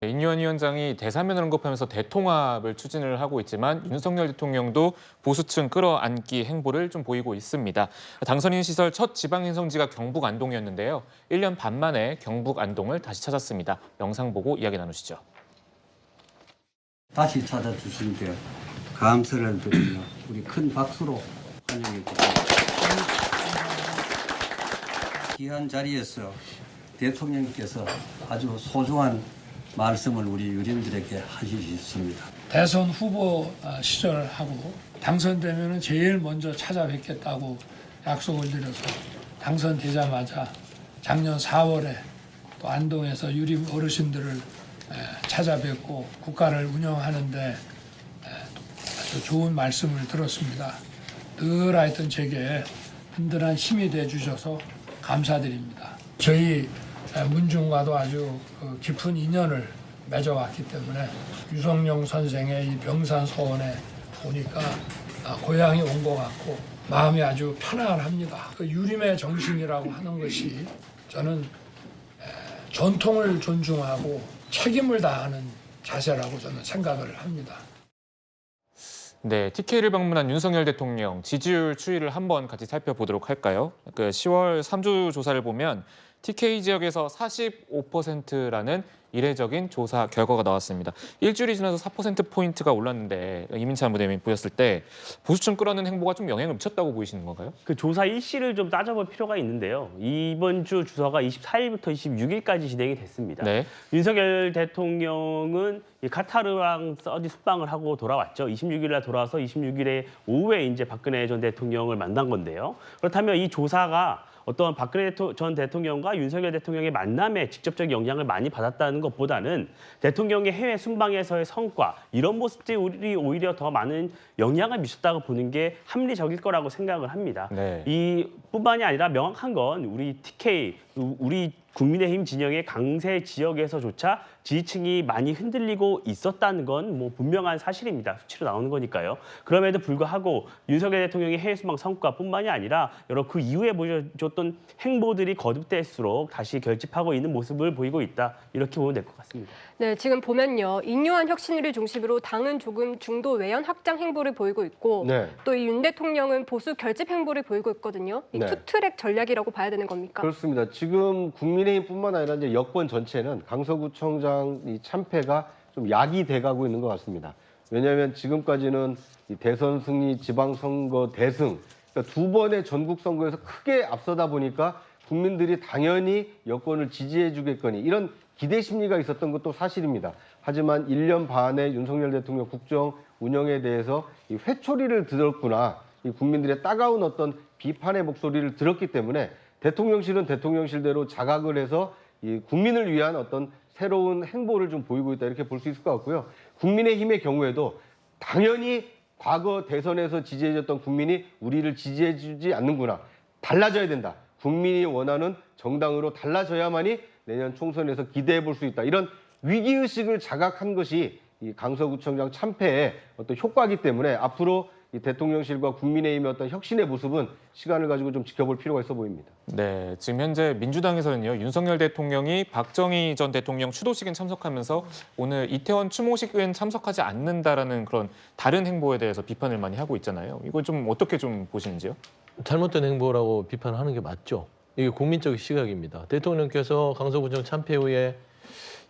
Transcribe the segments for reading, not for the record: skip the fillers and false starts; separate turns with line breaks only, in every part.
인유한 위원장이 대사면을 언급하면서 대통합을 추진을 하고 있지만 윤석열 대통령도 보수층 끌어안기 행보를 좀 보이고 있습니다. 당선인 시절 첫 지방 행성지가 경북 안동이었는데요. 1년 반 만에 경북 안동을 다시 찾았습니다. 영상 보고 이야기 나누시죠.
다시 찾아주시는데 감사를 드리며 우리 큰 박수로 환영해 주십니다. 귀한 자리에서 대통령께서 아주 소중한 말씀을 우리 유림들에게 하시겠습니다.
대선 후보 시절하고 당선되면 제일 먼저 찾아뵙겠다고 약속을 드려서 당선되자마자 작년 4월에 또 안동에서 유림 어르신들을 찾아뵙고 국가를 운영하는데 아주 좋은 말씀을 들었습니다. 늘 하여튼 제게 든든한 힘이 돼 주셔서 감사드립니다. 저희 문중과도 아주 깊은 인연을 맺어왔기 때문에 유성룡 선생의 이 병산 서원에 오니까 고향이 온 것 같고 마음이 아주 편안합니다. 그 유림의 정신이라고 하는 것이 저는 전통을 존중하고 책임을 다하는 자세라고 저는 생각을 합니다.
네, TK를 방문한 윤석열 대통령 지지율 추이를 한번 같이 살펴보도록 할까요? 10월 3주 조사를 보면 TK 지역에서 45%라는 이례적인 조사 결과가 나왔습니다. 일주일이 지나서 4%포인트가 올랐는데 이민찬 부대변인 보셨을 때 보수층 끌어내는 행보가 좀 영향을 미쳤다고 보이시는 건가요?
그 조사 일시를 좀 따져볼 필요가 있는데요. 이번 주 조사가 24일부터 26일까지 진행이 됐습니다.
네.
윤석열 대통령은 카타르랑 어디 숙방을 하고 돌아왔죠. 26일 날 돌아와서 26일에 오후에 이제 박근혜 전 대통령을 만난 건데요. 그렇다면 이 조사가 어떤 박근혜 전 대통령과 윤석열 대통령의 만남에 직접적 영향을 많이 받았다는 것보다는 대통령의 해외 순방에서의 성과 이런 모습들이 오히려 더 많은 영향을 미쳤다고 보는 게 합리적일 거라고 생각을 합니다.
네.
이 뿐만이 아니라 명확한 건 우리 TK, 우리 국민의힘 진영의 강세 지역에서조차 지지층이 많이 흔들리고 있었다는 건 뭐 분명한 사실입니다. 수치로 나오는 거니까요. 그럼에도 불구하고 윤석열 대통령의 해외 수방 성과뿐만이 아니라 여러 그 이후에 보여줬던 행보들이 거듭될수록 다시 결집하고 있는 모습을 보이고 있다. 이렇게 보면 될 것 같습니다.
네, 지금 보면요. 인요한 혁신위를 중심으로 당은 조금 중도 외연 확장 행보를 보이고 있고 또 이 윤 대통령은 보수 결집 행보를 보이고 있거든요. 이 투트랙 전략이라고 봐야 되는 겁니까?
그렇습니다. 지금 국민의힘뿐만 아니라 이제 여권 전체는 강서구청장 이 참패가 좀 약이 돼가고 있는 것 같습니다. 왜냐하면 지금까지는 이 대선 승리, 지방선거 대승, 그러니까 두 번의 전국 선거에서 크게 앞서다 보니까 국민들이 당연히 여권을 지지해주겠거니 이런 기대 심리가 있었던 것도 사실입니다. 하지만 1년 반의 윤석열 대통령 국정 운영에 대해서 이 회초리를 들었구나, 이 국민들의 따가운 어떤 비판의 목소리를 들었기 때문에 대통령실은 대통령실대로 자각을 해서 이 국민을 위한 어떤 새로운 행보를 좀 보이고 있다 이렇게 볼 수 있을 것 같고요. 국민의힘의 경우에도 당연히 과거 대선에서 지지해줬던 국민이 우리를 지지해주지 않는구나. 달라져야 된다. 국민이 원하는 정당으로 달라져야만이 내년 총선에서 기대해 볼 수 있다. 이런 위기의식을 자각한 것이 이 강서구청장 참패의 어떤 효과이기 때문에 앞으로 이 대통령실과 국민의힘의 어떤 혁신의 모습은 시간을 가지고 좀 지켜볼 필요가 있어 보입니다.
네, 지금 현재 민주당에서는요. 윤석열 대통령이 박정희 전 대통령 추도식엔 참석하면서 오늘 이태원 추모식은 참석하지 않는다라는 그런 다른 행보에 대해서 비판을 많이 하고 있잖아요. 이거 좀 어떻게 좀 보시는지요?
잘못된 행보라고 비판하는 게 맞죠. 이게 국민적 시각입니다. 대통령께서 강서구청 참패 후에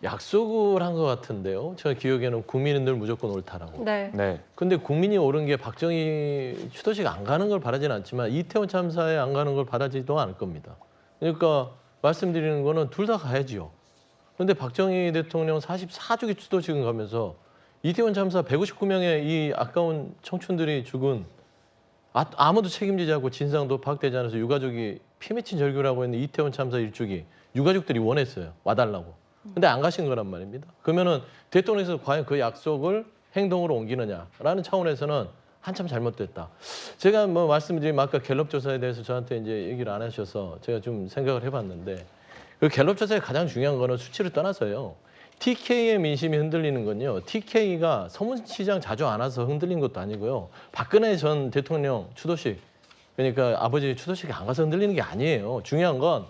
약속을 한 것 같은데요. 제가 기억에는 국민은 늘 무조건 옳다라고.
네.
근데 국민이 옳은 게 박정희 추도식 안 가는 걸 바라지는 않지만 이태원 참사에 안 가는 걸 바라지도 않을 겁니다. 그러니까 말씀드리는 거는 둘 다 가야지요. 그런데 박정희 대통령 44주기 추도식은 가면서 이태원 참사 159명의 이 아까운 청춘들이 죽은 아무도 책임지지 않고 진상도 파악되지 않아서 유가족이 피 맺힌 절규라고 했는데 이태원 참사 일주기 유가족들이 원했어요. 와달라고. 근데 안 가신 거란 말입니다. 그러면은 대통령께서 과연 그 약속을 행동으로 옮기느냐라는 차원에서는 한참 잘못됐다. 제가 뭐 말씀드린 아까 갤럽 조사에 대해서 저한테 이제 얘기를 안 하셔서 제가 좀 생각을 해봤는데 그 갤럽 조사의 가장 중요한 거는 수치를 떠나서요. TK의 민심이 흔들리는 건요. TK가 서문시장 자주 안 와서 흔들린 것도 아니고요. 박근혜 전 대통령 추도식, 그러니까 아버지 추도식에 안 가서 흔들리는 게 아니에요. 중요한 건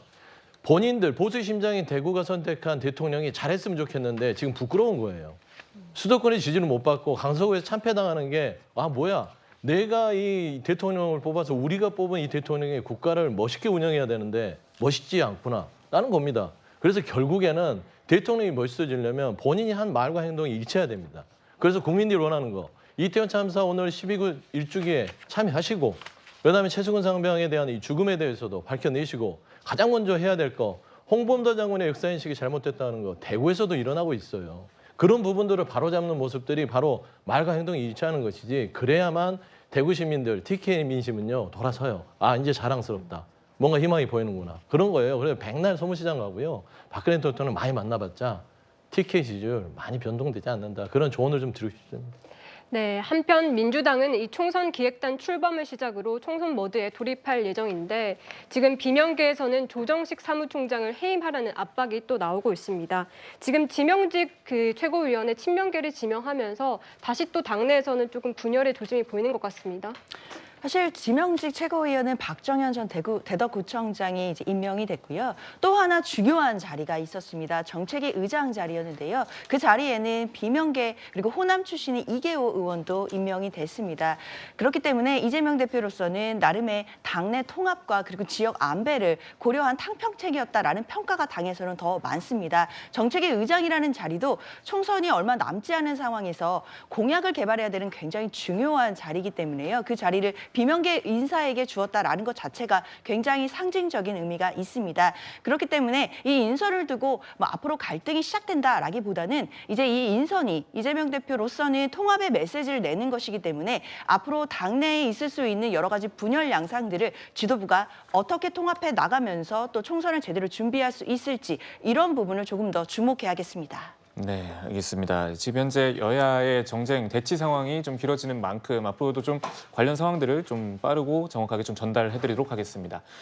본인들 보수 심장인 대구가 선택한 대통령이 잘했으면 좋겠는데 지금 부끄러운 거예요. 수도권의 지지를 못 받고 강서구에서 참패당하는 게 뭐야? 내가 이 대통령을 뽑아서 우리가 뽑은 이 대통령이 국가를 멋있게 운영해야 되는데 멋있지 않구나 라는 겁니다. 그래서 결국에는 대통령이 멋있어지려면 본인이 한 말과 행동이 일치해야 됩니다. 그래서 국민들이 원하는 거 이태원 참사 오늘 12구 일주기에 참여하시고 그다음에 최수근 상병에 대한 이 죽음에 대해서도 밝혀내시고 가장 먼저 해야 될 거 홍범도 장군의 역사인식이 잘못됐다는 거 대구에서도 일어나고 있어요. 그런 부분들을 바로잡는 모습들이 바로 말과 행동이 일치하는 것이지 그래야만 대구 시민들, TK 민심은요 돌아서요. 이제 자랑스럽다. 뭔가 희망이 보이는구나. 그런 거예요. 그래서 백날 소문시장 가고요. 박근혜 대통령 많이 만나봤자 TK 지지율 많이 변동되지 않는다. 그런 조언을 좀 드리고 싶습니다.
네, 한편 민주당은 이 총선 기획단 출범을 시작으로 총선 모드에 돌입할 예정인데 지금 비명계에서는 조정식 사무총장을 해임하라는 압박이 또 나오고 있습니다. 지금 지명직 최고위원회 친명계를 지명하면서 다시 또 당내에서는 조금 분열의 조짐이 보이는 것 같습니다.
사실 지명직 최고위원은 박정현 전 대덕구청장이 이제 임명이 됐고요. 또 하나 중요한 자리가 있었습니다. 정책위 의장 자리였는데요. 그 자리에는 비명계 그리고 호남 출신의 이계호 의원도 임명이 됐습니다. 그렇기 때문에 이재명 대표로서는 나름의 당내 통합과 그리고 지역 안배를 고려한 탕평책이었다라는 평가가 당에서는 더 많습니다. 정책위 의장이라는 자리도 총선이 얼마 남지 않은 상황에서 공약을 개발해야 되는 굉장히 중요한 자리이기 때문에요. 그 자리를 비명계 인사에게 주었다라는 것 자체가 굉장히 상징적인 의미가 있습니다. 그렇기 때문에 이 인선을 두고 앞으로 갈등이 시작된다라기보다는 이제 이 인선이 이재명 대표로서는 통합의 메시지를 내는 것이기 때문에 앞으로 당내에 있을 수 있는 여러 가지 분열 양상들을 지도부가 어떻게 통합해 나가면서 또 총선을 제대로 준비할 수 있을지 이런 부분을 조금 더 주목해야겠습니다.
네, 알겠습니다. 지금 현재 여야의 정쟁 대치 상황이 좀 길어지는 만큼 앞으로도 좀 관련 상황들을 좀 빠르고 정확하게 좀 전달해드리도록 하겠습니다.